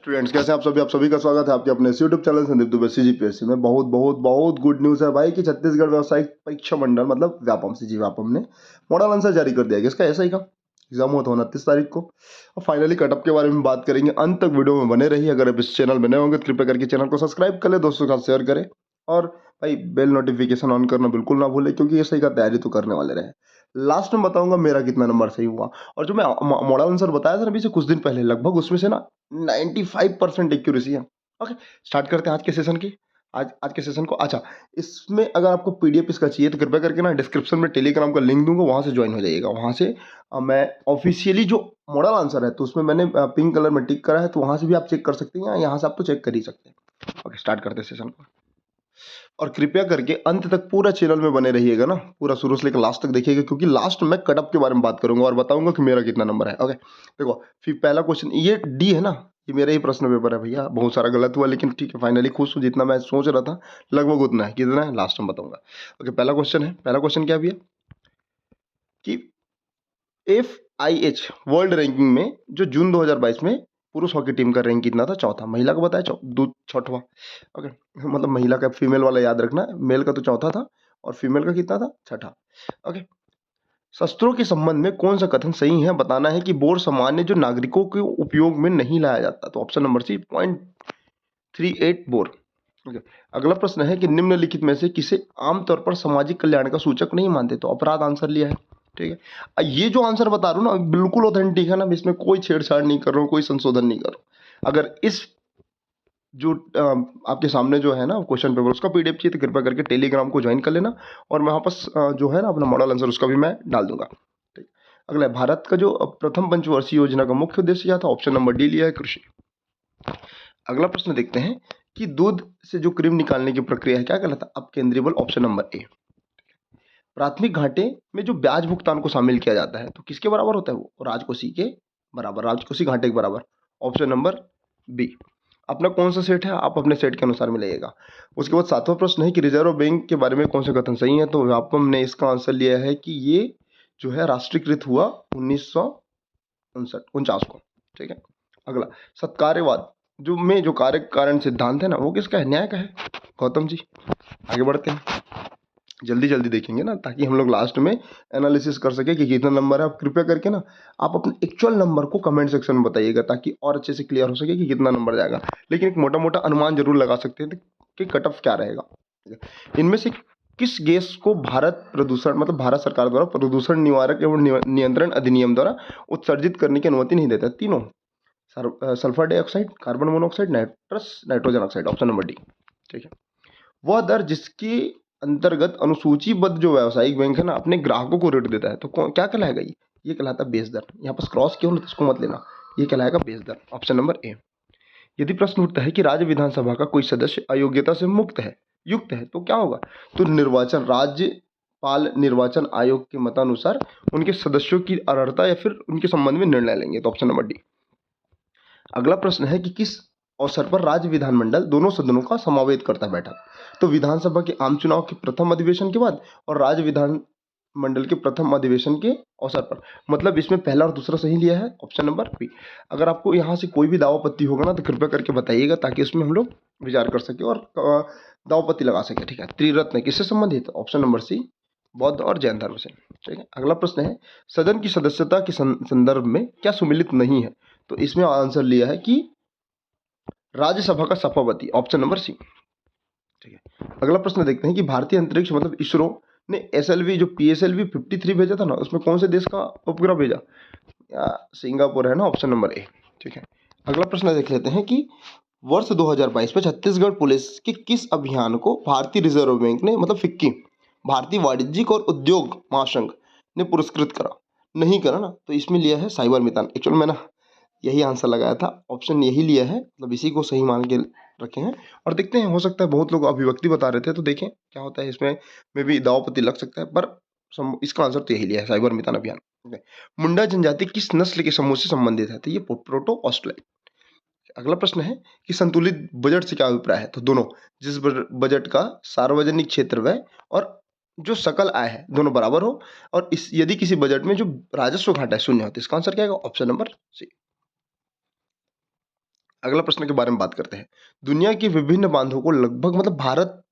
Students कैसे हैं आप सभी का स्वागत है आपके अपने YouTube channel Sandeep Dubey CGPSC में। बहुत बहुत बहुत गुड न्यूज़ है भाई कि छत्तीसगढ़ व्यावसायिक परीक्षा मंडल मतलब व्यापम व्यापम ने मॉडल आंसर जारी कर दिया है। इसका ऐसा ही का एग्जाम हुआ था 29 तारीख को और फाइनली कटअप के बारे में बात करेंगे। अंत तक वीडियो में बने रहिए। अगर आप इस चैनल में नए होंगे तो कृपया करके चैनल को सब्सक्राइब कर ले, दोस्तों के साथ शेयर करें और भाई बेल नोटिफिकेशन ऑन करना बिल्कुल ना भूले, क्योंकि ये सही का तैयारी तो करने वाले रहे। लास्ट में बताऊंगा मेरा कितना नंबर सही हुआ। और जो मैं मॉडल आंसर बताया था ना अभी से कुछ दिन पहले, लगभग उसमें से ना 95% एक्यूरेसी है। ओके, स्टार्ट करते हैं आज के सेशन की। आज के सेशन को अच्छा, इसमें अगर आपको पीडीएफ इसका चाहिए तो कृपया करके ना डिस्क्रिप्शन में टेलीग्राम का लिंक दूंगा, वहां से ज्वाइन हो जाइएगा। वहां से मैं ऑफिशियली जो मॉडल आंसर है तो उसमें मैंने पिंक कलर में टिक करा है, तो वहां से भी आप चेक कर सकते हैं, यहाँ से आप तो चेक कर ही सकते हैं। ओके, स्टार्ट करते हैं सेशन को। और कृपया करके अंत तक पूरा चैनल में बने रहिएगा ना, पूरा शुरू से लेकर लास्ट तक देखिएगा, क्योंकि लास्ट में कटअप के बारे में बात करूंगा और बताऊंगा कि मेरा कितना नंबर है। ओके देखो, फिर पहला क्वेश्चन ये डी है ना, ये मेरा ही प्रश्न पेपर है भैया, बहुत सारा गलत हुआ लेकिन ठीक है, फाइनली खुश हूँ। जितना मैं सोच रहा था लगभग उतना है, कितना है लास्ट में बताऊंगा। ओके, पहला क्वेश्चन है। पहला क्वेश्चन क्या भैया कि FIH वर्ल्ड रैंकिंग में जो जून 2022 में पुरुष हॉकी टीम का रैंक कितना था? चौथा। महिला का बताया छठवां। ओके, मतलब महिला का फीमेल वाला याद रखना, मेल का तो चौथा था और फीमेल का कितना था? छठा। ओके, शस्त्रों के संबंध में कौन सा कथन सही है? बताना है कि बोर सामान्य जो नागरिकों के उपयोग में नहीं लाया जाता, तो option number C 0.38 bore. Okay, अगला प्रश्न है कि निम्नलिखित में से किसे आमतौर पर सामाजिक कल्याण का सूचक नहीं मानते? तो अपराध आंसर लिया है। ठीक है, ये जो आंसर बता रहा हूँ ना बिल्कुल ऑथेंटिक है ना, इसमें कोई छेड़छाड़ नहीं कर रहा हूँ, कोई संशोधन नहीं कर रहा हूँ। अगर इस जो आपके सामने जो है ना क्वेश्चन पेपर उसका पीडीएफ चाहिए तो कृपया करके टेलीग्राम को ज्वाइन कर लेना, और मैं वापस जो है ना अपना मॉडल आंसर उसका भी मैं डाल दूंगा। ठीक, अगला भारत का जो प्रथम पंचवर्षीय योजना का मुख्य उद्देश्य क्या था? ऑप्शन नंबर डी लिया है, कृषि। अगला प्रश्न देखते हैं कि दूध से जो क्रीम निकालने की प्रक्रिया है क्या कहलाता है? अपकेंद्रीबल, ऑप्शन नंबर ए। प्राथमिक घाटे में जो ब्याज भुगतान को शामिल किया जाता है तो किसके बराबर होता है? वो राजकोषीय के बराबर, राजकोषीय घाटे के बराबर, ऑप्शन नंबर बी। अपना कौन सा सेट है आप अपने सेट के अनुसार मिलाइएगा। उसके बाद सातवां प्रश्न है कि रिजर्व बैंक के बारे में कौन सा कथन सही है? तो व्यापम ने इसका आंसर लिया है कि ये जो है राष्ट्रीयकृत हुआ 1949 को। ठीक है, अगला सत्कार्यवाद जो कार्य कारण सिद्धांत है ना वो किसका है? न्याय का है। गौतम जी, आगे बढ़ते हैं, जल्दी जल्दी देखेंगे ना ताकि हम लोग लास्ट में एनालिसिस कर सके कि कितना नंबर है। आप कृपया करके ना आप अपने एक्चुअल नंबर को कमेंट सेक्शन में बताइएगा ताकि और अच्छे से क्लियर हो सके कि कितना नंबर जाएगा, लेकिन एक मोटा मोटा अनुमान जरूर लगा सकते हैं कि कट ऑफ क्या रहेगा। इनमें से किस गैस को भारत प्रदूषण मतलब भारत सरकार द्वारा प्रदूषण निवारक एवं नियंत्रण अधिनियम द्वारा उत्सर्जित करने की अनुमति नहीं देता? तीनों, sulphur dioxide, carbon monoxide, nitrogen oxide, option number D. ठीक है, वह दर जिसके अंतर्गत अनुसूचीबद्ध जो व्यावसायिक बैंक है ना अपने ग्राहकों को रेट देता है तो क्या कहलाएगा? ये कहलाता है बेस दर। यहाँ पर क्रॉस क्यों, इसको मत लेना, ये कहलाएगा बेस दर, ऑप्शन नंबर ए। यदि प्रश्न उठता है कि राज्य विधानसभा का कोई सदस्य अयोग्यता से युक्त है तो क्या होगा? तो राज्यपाल निर्वाचन आयोग के मतानुसार उनके सदस्यों की अर्हता या फिर उनके संबंध में निर्णय लेंगे, तो ऑप्शन नंबर डी। अगला प्रश्न है कि किस अवसर पर राज्य विधानमंडल दोनों सदनों का समावेश करता है बैठक? तो विधानसभा के आम चुनाव के प्रथम अधिवेशन के बाद और राज्य विधान मंडल के प्रथम अधिवेशन के अवसर पर, मतलब इसमें पहला और दूसरा सही लिया है, ऑप्शन नंबर बी। अगर आपको यहाँ से कोई भी दावापत्ति होगा ना तो कृपया करके बताइएगा ताकि उसमें हम लोग विचार कर सके और दावापत्ति लगा सके। ठीक है, त्रिरत्न किससे संबंधित? ऑप्शन नंबर सी, बौद्ध और जैन धर्म से। ठीक है, अगला प्रश्न है सदन की सदस्यता के संदर्भ में क्या सुमिलित नहीं है? तो इसमें आंसर लिया है कि राज्यसभा का सभापति, ऑप्शन नंबर सी। ठीक है, अगला प्रश्न देखते हैं कि भारतीय अंतरिक्ष मतलब इसरो ने SLV जो PSLV 53 भेजा था ना उसमें कौन से देश का उपग्रह भेजा? सिंगापुर है ना, ऑप्शन नंबर ए। ठीक है, अगला प्रश्न देख लेते हैं कि वर्ष 2022 में छत्तीसगढ़ पुलिस के किस अभियान को भारतीय रिजर्व बैंक ने मतलब फिक्की भारतीय वाणिज्यिक और उद्योग महासंघ ने पुरस्कृत करा? नहीं करा ना, तो इसमें लिया है साइबर मितान। एक्चुअल में ना यही आंसर लगाया था, ऑप्शन यही लिया है, मतलब इसी को सही मान के रखे हैं। और देखते हैं, हो सकता है बहुत लोग अभिव्यक्ति बता रहे थे तो देखें क्या होता है इसमें, में भी दावपति लग सकता है, पर इसका आंसर तो यही लिया है, साइबर मितान अभियान। मुंडा जनजाति किस नस्ल के समूह से संबंधित है? तो ये प्रोटो ऑस्ट्रेलिया। अगला प्रश्न है कि संतुलित बजट से क्या अभिप्राय है? तो दोनों, जिस बजट का सार्वजनिक क्षेत्र व्यय और जो सकल आय है दोनों बराबर हो, और इस यदि किसी बजट में जो राजस्व घाटा है शून्य हो, तो इसका आंसर क्या है? Option number C. अगला प्रश्न के बारे में बात करते हैं। दुनिया के विभिन्न बांधों को लगभग भारत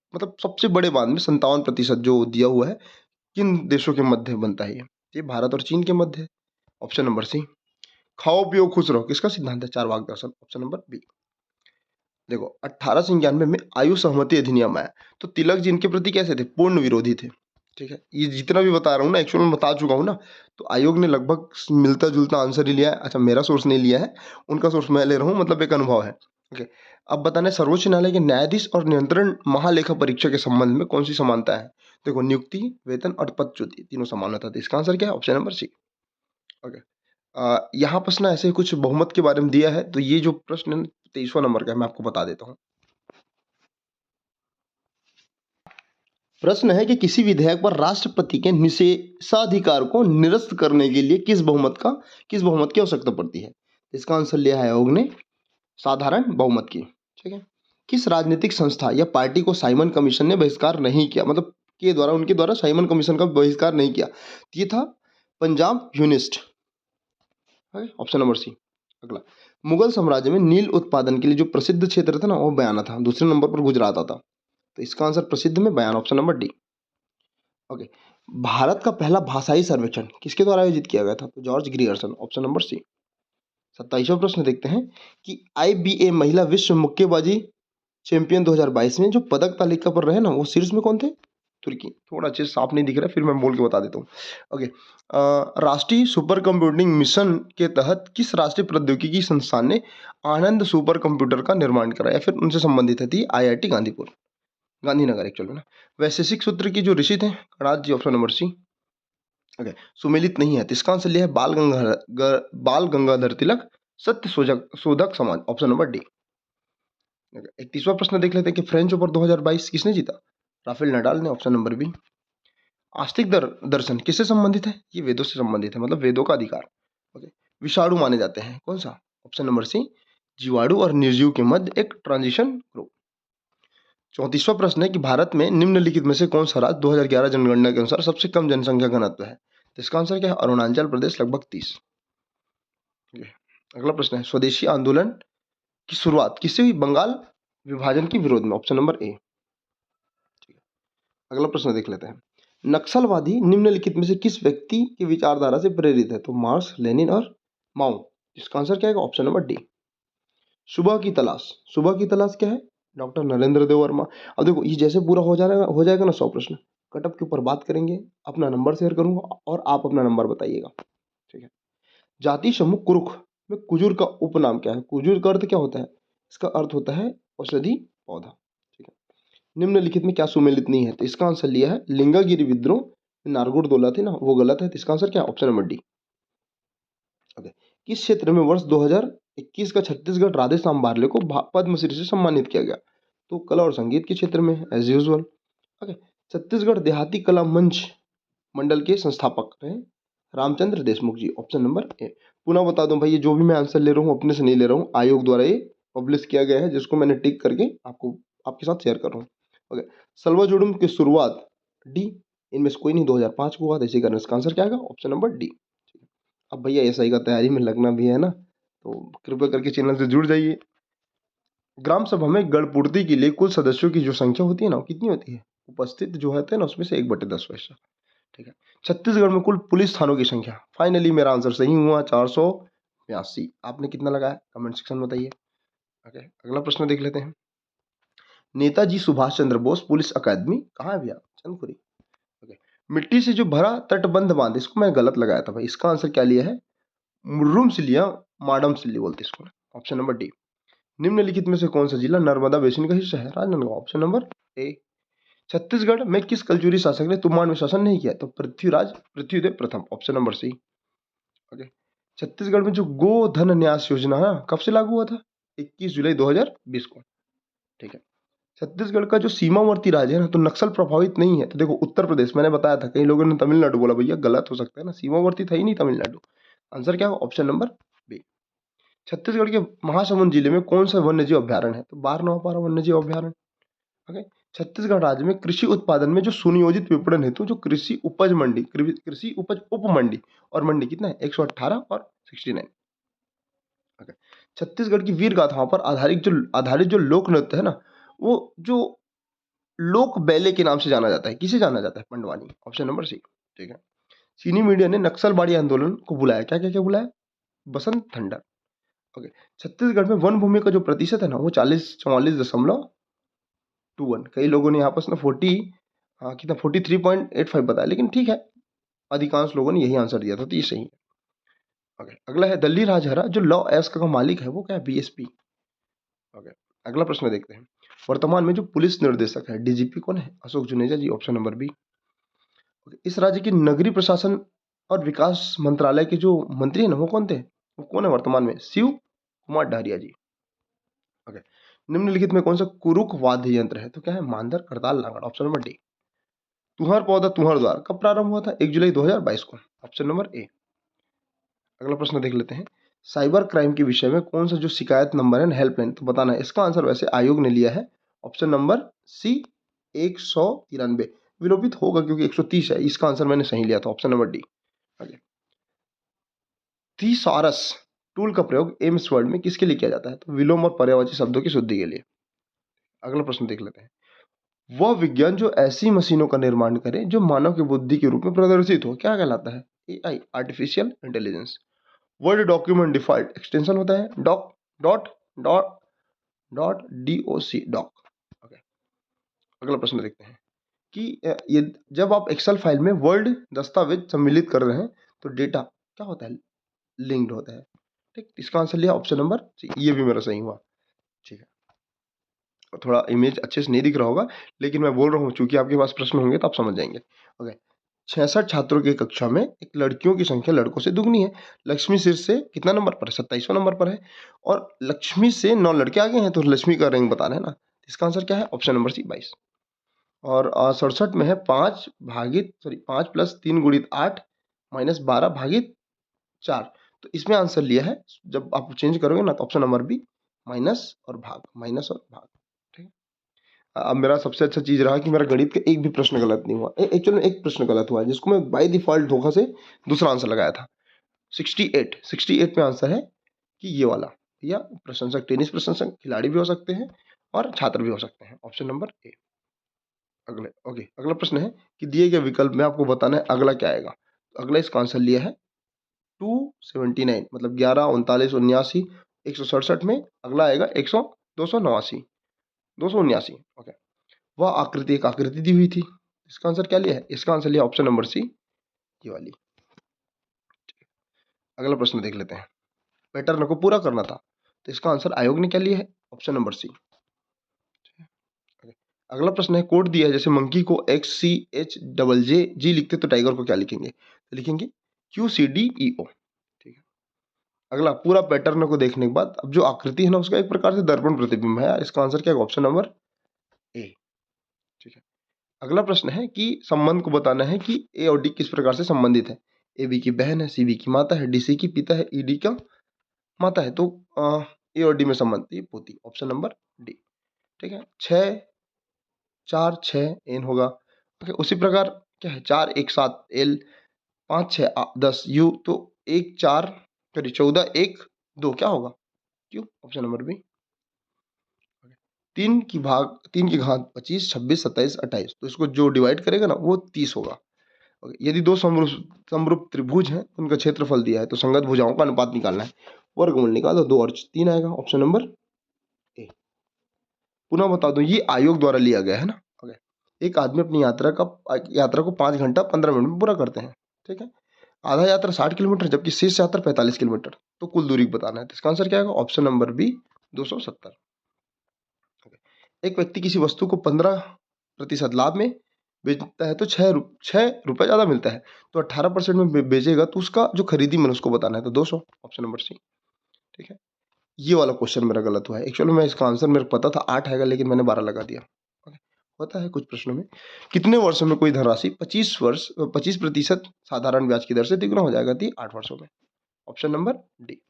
सबसे बड़े बांध में 57% जो दिया हुआ है किन देशों के मध्य बनता है ये भारत और चीन के मध्य है। Option number C. खाओ पियो खुश रहो किसका सिद्धांत है? चारवाक दर्शन। Option number B. देखो 1891 में आयु सहमति अधिनियम आया, तो तिलक जी इनके प्रति कैसे थे? पूर्ण विरोधी थे। ठीक है, ये जितना भी बता रहा हूँ ना एक्चुअल में बता चुका हूँ ना, तो आयोग ने लगभग मिलता जुलता आंसर ही लिया है। अच्छा, मेरा सोर्स नहीं लिया है, उनका सोर्स मैं ले रहा हूँ, मतलब एक अनुभव है। ओके, अब बताना है सर्वोच्च न्यायालय के न्यायाधीश और नियंत्रण महालेखा परीक्षक के संबंध में कौन सी समानता है? देखो, नियुक्ति, वेतन और पदच्युति तीनों समान होता था। इसका आंसर क्या है? Option number C. ओके, यहाँ प्रश्न ऐसे कुछ बहुमत के बारे में दिया है, तो ये जो प्रश्न 23वां नंबर का है, मैं आपको बता देता हूँ। प्रश्न है कि किसी विधेयक पर राष्ट्रपति के निषेधाधिकार को निरस्त करने के लिए किस बहुमत की आवश्यकता पड़ती है? इसका आंसर लिया है आयोग ने साधारण बहुमत की। ठीक है, किस राजनीतिक संस्था या पार्टी को साइमन कमीशन ने बहिष्कार नहीं किया, उनके द्वारा साइमन कमीशन का बहिष्कार नहीं किया? ये था Punjab Unionist. Option number C. अगला, मुगल साम्राज्य में नील उत्पादन के लिए जो प्रसिद्ध क्षेत्र था ना, वो बयाना था। दूसरे नंबर पर गुजरात आता, तो इसका आंसर प्रसिद्ध में बयान। Option number D. Okay, Bharat का पहला भाषाई सर्वेक्षण किसके द्वारा आयोजित किया गया था? तो George Grierson. Option number C. 27वां प्रश्न देखते हैं कि IBA महिला विश्व मुक्केबाजी चैंपियन 2022 में जो पदक तालिका पर रहे ना, वो शीर्ष में कौन थे? तुर्की। थोड़ा अच्छे से साफ नहीं दिख रहा है, फिर मैं बोल के बता देता हूँ। ओके, राष्ट्रीय सुपर कंप्यूटिंग मिशन के तहत किस राष्ट्रीय प्रौद्योगिकी संस्थान ने आनंद सुपर कंप्यूटर का निर्माण कराया, फिर उनसे संबंधित है? थी IIT गांधीनगर एक्चुअल में ना। वैशेषिक सूत्र की जो ऋषि थे, Kanad ji. Option number C. Okay, सुमेलित नहीं है, तो इसका आंसर लिया है बाल गंगाधर तिलक सत्य शोधक समाज। Option number D. 31वां प्रश्न देख लेते हैं कि फ्रेंच ओपन 2022 किसने जीता? राफेल नडाल ने। Option number B. आस्तिक दर्शन किससे संबंधित है? ये वेदों से संबंधित है, मतलब वेदों का अधिकार। ओके, विषाणु माने जाते हैं कौन सा? Option number C. जीवाणु और निर्जीव के मध्य एक ट्रांजिशन ग्रुप। 34वां प्रश्न है कि भारत में निम्नलिखित में से कौन सा राज्य 2011 जनगणना के अनुसार सबसे कम जनसंख्या घनत्व है? तो इसका आंसर क्या है? अरुणाचल प्रदेश, लगभग 30। अगला प्रश्न है, स्वदेशी आंदोलन की शुरुआत किससे हुई? बंगाल विभाजन के विरोध में। ऑप्शन नंबर ए। अगला प्रश्न देख लेते हैं, नक्सलवादी निम्नलिखित में से किस व्यक्ति की विचारधारा से प्रेरित है? तो मार्क्स, लेनिन और माओ। इसका आंसर क्या है? Option number D. सुबह की तलाश क्या है? डॉक्टर नरेंद्र देव वर्मा। अब देखो, ये जैसे पूरा हो जाएगा ना 100 प्रश्न, कटअप के ऊपर बात करेंगे, अपना नंबर शेयर करूंगा और आप अपना नंबर बताइएगा। ठीक है, जाति समूह कुरुख में कुजूर का उपनाम क्या है? कुजूर का अर्थ क्या होता है? इसका अर्थ होता है औषधि पौधा। ठीक है, निम्नलिखित में क्या सुमेलित नहीं है? तो इसका आंसर लिया है लिंगागिरी विद्रोह, नारगुड़ दौला थी ना, वो गलत है। तो इसका आंसर क्या है? Option number D. ओके, किस क्षेत्र में वर्ष 2021 का छत्तीसगढ़ राधे श्याम बारले को पद्मश्री से सम्मानित किया गया? तो कला और संगीत के क्षेत्र में, एज यूजुअल। ओके, छत्तीसगढ़ देहाती कला मंच मंडल के संस्थापक रहे Ramchandra Deshmukh ji. Option number A. पुनः बता दूं भाई, ये जो भी मैं आंसर ले रहा हूँ अपने से नहीं ले रहा हूँ, आयोग द्वारा ये पब्लिश किया गया है, जिसको मैंने टिक करके आपके साथ शेयर कर रहा हूँ। ओके, सल्वाजुडुम की शुरुआत डी, इनमें से कोई नहीं, 2005 को हुआ था। इसी कारण इसका आंसर क्या आएगा? Option number D. अब भैया SI का तैयारी में लगना भी है ना, तो कृपया करके चैनल से जुड़ जाइए। ग्राम सभा में गणपूर्ति के लिए कुल सदस्यों की जो संख्या होती है ना, वो कितनी होती है? उपस्थित जो होते हैं ना, उसमें से 1/10 वैसा। ठीक है, छत्तीसगढ़ में कुल पुलिस थानों की संख्या, फाइनली मेरा आंसर सही हुआ, 482। आपने कितना लगाया? कमेंट सेक्शन में बताइए। ओके, अगला प्रश्न देख लेते हैं, नेताजी सुभाष चंद्र बोस पुलिस अकादमी कहाँ है भैया? चंदखुरी। ओके, मिट्टी से जो भरा तटबंध बांध, इसको मैं गलत लगाया था भाई। इसका आंसर क्या लिया है? मुर्रुम सिलिया माडम सिल्ली बोलते इसको। Option number D. निम्नलिखित में से कौन सा जिला नर्मदा बेसिन का हिस्सा है? राजनांदगांव। ऑप्शन नंबर ए। छत्तीसगढ़ में किस कलचुरी शासक ने तुमान में शासन नहीं किया? तो पृथ्वीदेव प्रथम। Option number C. Okay, Chhattisgarh में जो गोधन न्यास योजना है कब से लागू हुआ था? 21 जुलाई 2020 को। ठीक है, छत्तीसगढ़ का जो सीमावर्ती राज्य है ना, तो नक्सल प्रभावित नहीं है। तो देखो, उत्तर प्रदेश मैंने बताया था, कई लोगों ने तमिलनाडु बोला, भैया गलत हो सकता है ना, सीमावर्ती था ही नहीं तमिलनाडु। आंसर क्या है? Option number B. छत्तीसगढ़ के महासमुंद जिले में कौन सा वन्यजीव अभ्यारण्य है? तो बारनवापारा वन्यजीव अभ्यारण्य। ओके, छत्तीसगढ़ राज्य में कृषि उत्पादन में जो सुनियोजित विपणन हेतु जो कृषि उपज उप मंडी और मंडी कितना है? 118 और 69। ओके, छत्तीसगढ़ की वीर गाथाओं पर आधारित जो लोक नृत्य है ना, वो जो लोक बैले के नाम से जाना जाता है, किसे जाना जाता है? Pandavani, option number C. ठीक है। चीनी मीडिया ने नक्सलबाड़ी आंदोलन को बुलाया, क्या क्या क्या बुलाया? बसंत थंडर। ओके। छत्तीसगढ़ में वन भूमि का जो प्रतिशत है ना, वो 44.21। कई लोगों ने यहाँ पर ना 43.85 बताया, लेकिन ठीक है, अधिकांश लोगों ने यही आंसर दिया था, तो ये सही है। ओके। अगला है दिल्ली राजहरा जो लॉ एस्क का मालिक है, वो क्या है? बीएसपी। ओके। अगला प्रश्न देखते हैं। वर्तमान में जो पुलिस निर्देशक है, डीजीपी कौन है? अशोक जुनेजा जी, ऑप्शन नंबर बी। इस राज्य की नगरीय प्रशासन और विकास मंत्रालय के जो मंत्री है ना, वो कौन थे? वो कौन है वर्तमान में? शिव कुमार डहरिया जी। ओके। निम्नलिखित में कौन सा कुरुक वाद्य यंत्र है? तो क्या है? मांदर, करताल, लांगड़, ऑप्शन नंबर डी। तुहर पौधा तुहर द्वार कब प्रारंभ हुआ था? 1 जुलाई 2022 को, ऑप्शन नंबर ए। अगला प्रश्न देख लेते हैं। साइबर क्राइम के विषय में कौन सा जो शिकायत नंबर है, हेल्पलाइन, तो बताना है। इसका आंसर वैसे आयोग ने लिया है, ऑप्शन नंबर सी, 193। विलोपित होगा क्योंकि 130 है, इसका आंसर मैंने सही लिया था, ऑप्शन नंबर डी। आगे, थीसॉरस टूल का प्रयोग एम्स वर्ड में किसके लिए किया जाता है? तो विलोम और पर्यायवाची शब्दों की शुद्धि के लिए। अगला प्रश्न देख लेते हैं। वह विज्ञान जो ऐसी मशीनों का निर्माण करे जो मानव की बुद्धि के रूप में प्रदर्शित हो, क्या कहलाता है? AI, artificial intelligence. Word document default extension होता है doc, dot, dot, dot, D O C, doc. Okay. अगला प्रश्न देखते हैं कि ये जब आप एक्सेल फाइल में वर्ड दस्तावेज सम्मिलित कर रहे हैं तो डेटा क्या होता है? लिंक्ड होता है। ठीक, इसका आंसर लिया ऑप्शन नंबर सी। ये भी मेरा सही हुआ। ठीक है। थोड़ा इमेज अच्छे से नहीं दिख रहा होगा, लेकिन मैं बोल रहा हूँ चूंकि आपके पास प्रश्न होंगे तो आप समझ जाएंगे। ओके। 66 छात्रों की कक्षा में एक लड़कियों की संख्या लड़कों से दुगनी है। लक्ष्मी सिर से कितना नंबर पर है? 27वां नंबर पर है। और लक्ष्मी से 9 लड़के आगे हैं, तो लक्ष्मी का रैंक बताना है ना। इसका आंसर क्या है? Option number C, 22। और 67 में है 5 प्लस 3 गुणित 8 माइनस 12 भागित 4। तो इसमें आंसर लिया है, जब आप चेंज करोगे ना, तो ऑप्शन नंबर बी, माइनस और भाग, माइनस और भाग। ठीक है। अब मेरा सबसे अच्छा चीज रहा कि मेरा गणित का एक भी प्रश्न गलत नहीं हुआ। एक्चुअली में एक प्रश्न गलत हुआ है, जिसको मैं बाय डिफॉल्ट धोखा से दूसरा आंसर लगाया था। 68 में आंसर है कि ये वाला। या प्रशंसक, टेनिस प्रशंसक खिलाड़ी भी हो सकते हैं और छात्र भी हो सकते हैं, ऑप्शन नंबर ए। अगला प्रश्न है कि दिए गए विकल्प में आपको बताना है अगला क्या आएगा। तो अगला इसका आंसर लिया है 279, मतलब 11, 39, 79, 167 में अगला आएगा 289, 279। ओके। वह आकृति एक आकृति दी हुई थी, इसका आंसर क्या लिया है? इसका आंसर लिया ऑप्शन नंबर सी, ये वाली। अगला प्रश्न देख लेते हैं। पैटर्न को पूरा करना था, तो इसका आंसर आयोग ने क्या लिया है? Option number C. अगला प्रश्न है, कोड दिया है जैसे मंकी को XCHJJ लिखते तो टाइगर को क्या लिखेंगे? तो लिखेंगे QCDEO। ठीक है। अगला, पूरा पैटर्न को देखने के बाद अब जो आकृति है ना, उसका एक प्रकार से दर्पण प्रतिबिंब है। इसका आंसर क्या है? ऑप्शन नंबर ए। ठीक है। अगला प्रश्न है कि संबंध को बताना है कि ए और डी किस प्रकार से संबंधित है। ए बी की बहन है, सी बी की माता है, डी सी की पिता है, ई डी का माता है। तो ए और डी में संबंध, ये पोती, ऑप्शन नंबर डी। ठीक है। 6 4 6 एन होगा। ओके। उसी प्रकार क्या है, 4 1 7 एल, 5 6 10 यू। तो 1 4 सॉरी 14 1 2 क्या होगा? क्यों, ऑप्शन नंबर बी। 3 की घात 25 26 27 28, तो इसको जो डिवाइड करेगा ना, वो 30 होगा। यदि दो समरूप त्रिभुज हैं, उनका क्षेत्रफल दिया है, तो संगत भुजाओं का अनुपात निकालना है। वर्गमूल निकालो, 2 और 3 आएगा, ऑप्शन नंबर ए। पुनः बता दूं, ये आयोग द्वारा लिया गया है ना। एक आदमी अपनी यात्रा को 5 घंटा 15 मिनट में पूरा करते हैं। ठीक है। आधा यात्रा 60 किलोमीटर, जबकि शेष यात्रा 45 किलोमीटर। तो कुल दूरी बताना है, तो इसका आंसर क्या आएगा? Option number B, 270। एक व्यक्ति किसी वस्तु को 15% लाभ में बेचता है तो 6 रुपये ज़्यादा मिलता है, तो 18% में बेचेगा, तो उसका जो खरीदी मन उसको बताना है, तो 200, ऑप्शन नंबर सी। ठीक है। ये वाला क्वेश्चन मेरा गलत हुआ है। एक्चुअली में इसका आंसर मेरे को पता था 8 आएगा, लेकिन मैंने 12 लगा दिया। होता है कुछ प्रश्नों में। कितने वर्षों में कोई धनराशि 25% साधारण ब्याज की दर से तिगुना हो जाएगा? 8 वर्षों में, ऑप्शन नंबर डी।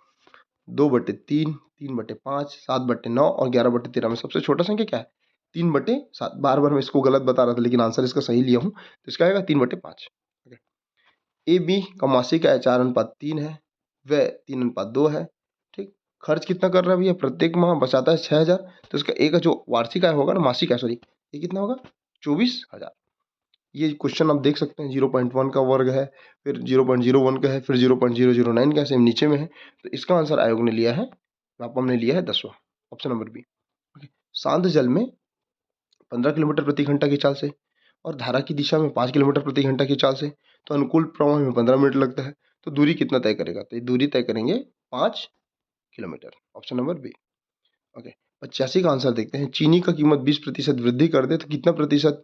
2/3, 3/5, 7/9 और 11/13 में सबसे छोटा संख्या क्या है? 3/7। बार बार मैं इसको गलत बता रहा था, लेकिन आंसर इसका सही लिया हूँ, तो इसका आएगा 3/5। ए बी का मासिक आय 4:3 है, वह 3:2 है। ठीक। खर्च कितना कर रहा है भैया, प्रत्येक माह बचाता है 6,000, तो इसका एक जो वार्षिक आय होगा ना, मासिक आय सॉरी, ये कितना होगा 24,000। ये क्वेश्चन आप देख सकते हैं 0.1 का वर्ग है, फिर 0.01 का है, फिर 0.009 का सेम नीचे में है। तो इसका आंसर आयोग ने लिया है, व्यापम ने लिया है 10वां, ऑप्शन नंबर बी। शांत जल में 15 किलोमीटर प्रति घंटा की चाल से और धारा की दिशा में 5 किलोमीटर प्रति घंटा की चाल से, तो अनुकूल प्रवाह में 15 मिनट लगता है, तो दूरी कितना तय करेगा, तो ये दूरी तय करेंगे 5 kilometre, option number B. Okay, 85 का आंसर देखते हैं। चीनी का कीमत 20% वृद्धि कर दे तो कितना प्रतिशत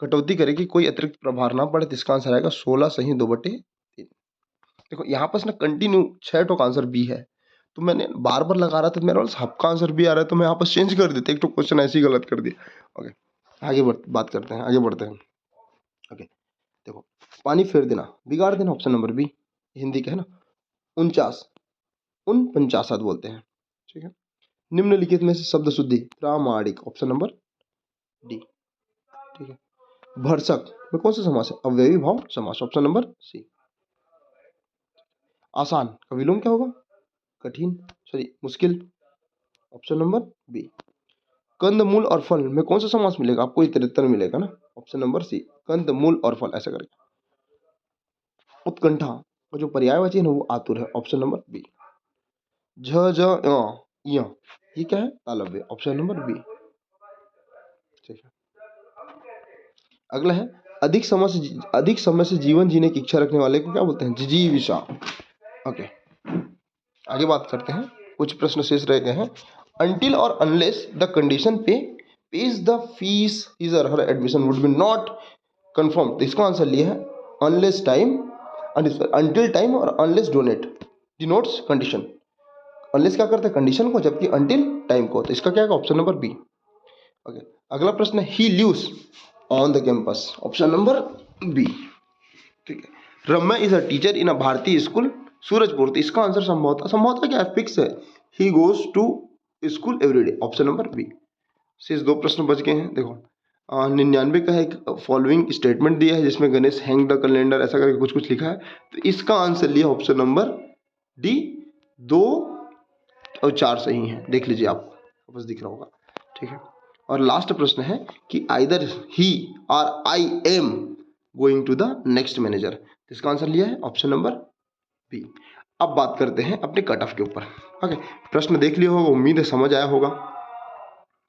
कटौती करे कि कोई अतिरिक्त प्रभार ना पड़े, तो इसका आंसर आएगा 16 सही 2/3। देखो यहाँ पर ना कंटिन्यू 6 का आंसर बी है, तो मैंने बार बार लगा रहा था, मेरे पास हाफ का आंसर भी आ रहा है, तो मैं यहाँ पर चेंज कर देते, एक तो क्वेश्चन ऐसे ही गलत कर दिया। ओके, आगे बात करते हैं, आगे बढ़ते हैं। ओके, देखो पानी फेर देना, बिगाड़ देना, ऑप्शन नंबर बी। हिंदी का है ना, 49 49 बोलते हैं, ठीक है। निम्नलिखित में से शब्द शुद्धि प्रामाणिक, ऑप्शन नंबर डी, ठीक है। भरसक में कौन सा समास है, अव्ययी भाव समास, ऑप्शन नंबर सी। आसान का विलोम क्या होगा, कठिन सॉरी मुश्किल, ऑप्शन नंबर बी। कंद मूल और फल में कौन सा समास मिलेगा, आपको इतरेतर मिलेगा ना, ऑप्शन नंबर सी, कंद मूल और फल, ऐसा करके। उत्कंठा का जो पर्यायवाची है ना वो आतुर है, ऑप्शन नंबर बी। झ ज य ये क्या है, तालव्य, ऑप्शन नंबर बी, ठीक है। अगला है अधिक समय से जीवन जीने की इच्छा रखने वाले को क्या बोलते हैं, जिजीविषा। ओके, आगे बात करते हैं, कुछ प्रश्न शेष रह गए हैं। अनटिल और unless the condition pays the fees his or her admission would be not confirmed, तो इसका आंसर लिया है अनलेस टाइम, अनटिल टाइम और unless donate denotes condition. Unless क्या करता है, कंडीशन को, जबकि अनटिल टाइम को, तो इसका क्या है, ऑप्शन नंबर बी। ओके, अगला प्रश्न है he lives on the campus, option number B, ठीक है। रम्या इज अ टीचर इन अ भारतीय स्कूल सूरजपुर, तो इसका आंसर संभवतः क्या है, फिक्स है, he goes to school every day, option number B. शेष 2 प्रश्न बच गए हैं। देखो 99 का एक फॉलोइंग स्टेटमेंट दिया है जिसमें गणेश हैंग द कैलेंडर ऐसा करके कुछ कुछ लिखा है, तो इसका आंसर लिया ऑप्शन नंबर डी, 2 और 4 सही है, देख लीजिए आप बस दिख रहा होगा, ठीक है। और लास्ट प्रश्न है कि आइदर ही और I am going to the next manager, इसका आंसर लिया है ऑप्शन नंबर बी। अब बात करते हैं अपने कट ऑफ के ऊपर। ओके, प्रश्न देख लिया होगा, उम्मीद है समझ आया होगा,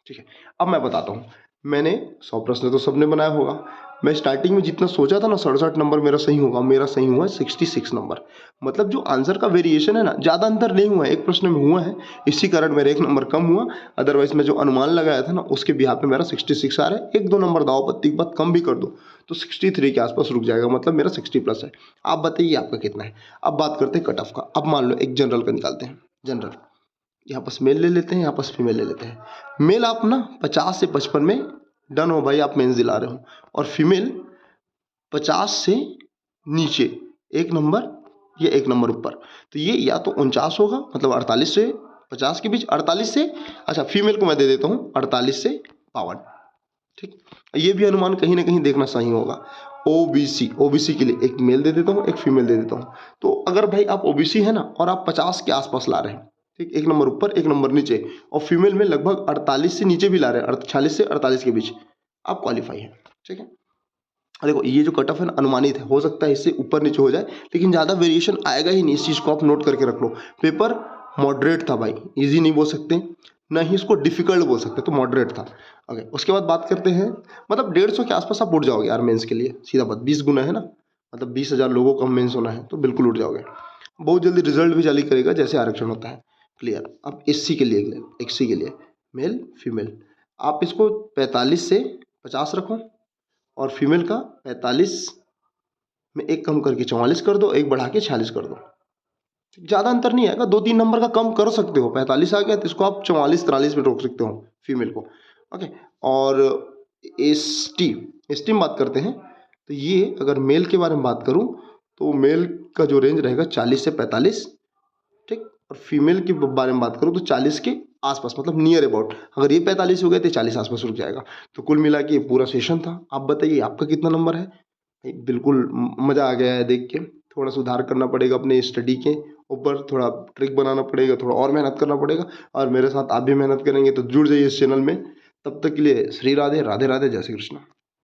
ठीक है। अब मैं बताता हूँ, मैंने 100 प्रश्न तो सबने बनाया होगा, मैं स्टार्टिंग में जितना सोचा था ना 67 नंबर मेरा सही होगा, मेरा सही हुआ 66 नंबर, मतलब जो आंसर का वेरिएशन है ना, ज़्यादा अंतर नहीं हुआ है, एक प्रश्न में हुआ है, इसी कारण मेरा 1 नंबर कम हुआ। अदरवाइज मैं जो अनुमान लगाया था ना उसके बिहाफ पे मेरा 66 आ रहा है, 1-2 नंबर दाव पत्ती के बाद कम भी कर दो तो 63 के आसपास रुक जाएगा, मतलब मेरा 60+ है। आप बताइए आपका कितना है। अब बात करते हैं कट ऑफ का। अब मान लो एक जनरल का निकालते हैं, जनरल, यहाँ पर मेल ले लेते हैं, यहाँ पर फीमेल ले लेते हैं। मेल आप ना 50 से 55 में डन हो भाई, आप मेंस दिला रहे हो, और फीमेल 50 से नीचे 1 नंबर या 1 नंबर ऊपर, तो ये या तो 49 होगा, मतलब 48 से 50 के बीच, 48 से, अच्छा फीमेल को मैं दे देता हूँ 48 से 52, ठीक। ये भी अनुमान कहीं ना कहीं देखना सही होगा। ओबीसी के लिए एक मेल दे देता हूँ, एक फीमेल दे देता हूँ, तो अगर भाई आप ओबीसी है ना और आप 50 के आसपास ला रहे हैं, ठीक, 1 नंबर ऊपर 1 नंबर नीचे, और फीमेल में लगभग 48 से नीचे भी ला रहे हैं, 46 से 48 के बीच, आप क्वालिफाई है, ठीक है। देखो ये जो कट ऑफ है अनुमानित है, हो सकता है इससे ऊपर नीचे हो जाए, लेकिन ज़्यादा वेरिएशन आएगा ही नहीं, इस चीज़ को आप नोट करके रख लो। पेपर मॉडरेट था भाई, इजी नहीं बोल सकते, ना ही इसको डिफिकल्ट बोल सकते, तो मॉडरेट था। ओके, उसके बाद बात करते हैं, मतलब 150 के आसपास आप उठ जाओगे यार मेंस के लिए, सीधा बात, 20 गुना है ना, मतलब 20,000 लोगों का मेंस होना है, तो बिल्कुल उठ जाओगे। बहुत जल्दी रिजल्ट भी जारी करेगा जैसे आरक्षण होता है, क्लियर। अब एससी के लिए मेल फीमेल, आप इसको 45 से 50 रखो, और फीमेल का 45 में 1 कम करके 44 कर दो, 1 बढ़ा के 46 कर दो, ज़्यादा अंतर नहीं आएगा, 2-3 नंबर का कम कर सकते हो। 45 आ गया तो इसको आप 44-43 में रोक सकते हो फीमेल को, ओके। और एसटी में बात करते हैं, तो ये अगर मेल के बारे में बात करूँ तो मेल का जो रेंज रहेगा 40 से 45, ठीक, और फीमेल के बारे में बात करूँ तो 40 के आसपास, मतलब नियर अबाउट, अगर ये 45 हो गए तो 40 आसपास रुक जाएगा। तो कुल मिला के ये पूरा सेशन था। आप बताइए आपका कितना नंबर है। बिल्कुल मज़ा आ गया है देख के, थोड़ा सुधार करना पड़ेगा अपने स्टडी के ऊपर थोड़ा ट्रिक बनाना पड़ेगा, थोड़ा और मेहनत करना पड़ेगा। और मेरे साथ आप भी मेहनत करेंगे तो जुड़ जाइए इस चैनल में। तब तक के लिए श्री राधे, राधे राधे, जय श्री कृष्ण।